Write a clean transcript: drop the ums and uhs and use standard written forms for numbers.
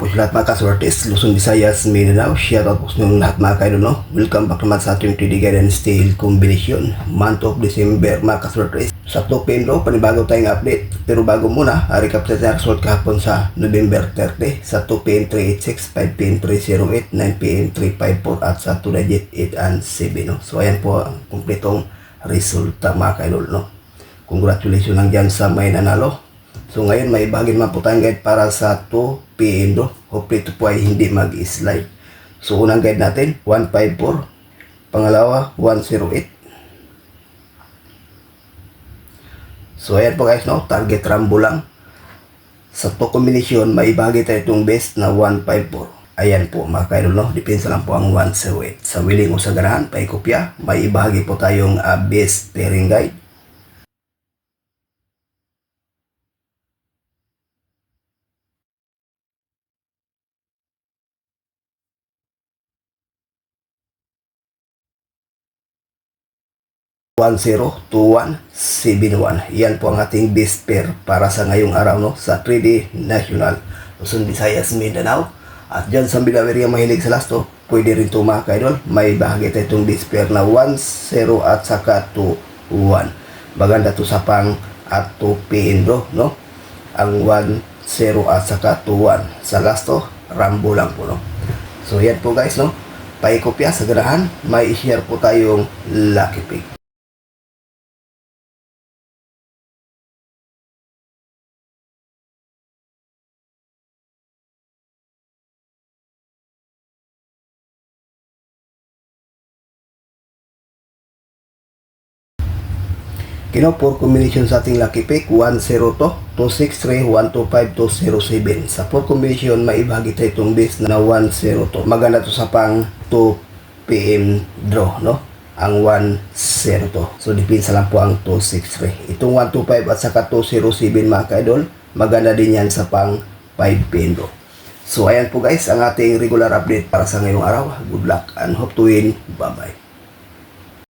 po sa lahat mga kaswertes, Luzon, Visayas, Mindanao. Shoutout po sa inyong lahat mga kaidol, no? Welcome back naman sa ating 3D Guidance Style Combination. Month of December mga kaswertes. Sa top draw, panibago tayong update. Pero bago muna, recap sa result kahapon sa November 30. Sa 2PM 386, 5PM 308, 9PM 354 at sa 2 digit 8 and 7. No? So ayan po ang kumpletong resulta mga kaidol, no? Congratulations lang dyan sa may nanalo. So ngayon may bahagi naman po tayong guide para sa 2 PM do. Hopefully ito po ay hindi mag-slide. So unang guide natin 154, pangalawa 108. So ayan po guys, no, target rambo lang. Sa 2 combination may bahagi tayo itong best na 154. Ayan po mga kaidol, no, depensa lang po ang 108. Sa willing o sa ganahan, paikopya, may ibahagi po tayong best pairing guide. One zero, 2, 1, 7, 1. Yan po ang ating best pair para sa ngayong araw, no, sa 3D National Luzon, Visayas, Mindanao. At dyan sa Bilaweria mahilig sa lasto, pwede rin ito mga kaidol. May bahagi tayo itong best pair na 1, 0 at saka 2, 1. Maganda to sa pang at 2 PM do, no? Ang 1, 0 at saka 2, 1. Sa lasto, rambo lang po, no? So yan po guys, no? Paikopya sa ganahan, may i-share po tayong lucky pick. Kino for combination sa ating lucky pick 102 263 125 207. Sa 4 combination maibahagi tayo itong base na 102. Maganda to sa pang 2 PM draw, no? Ang 102. So depensa lang po ang 263. Itong 125 at saka 207 mga kaidol, maganda din yan sa pang 5 PM draw. So ayan po guys ang ating regular update para sa ngayong araw. Good luck and hope to win. Bye bye.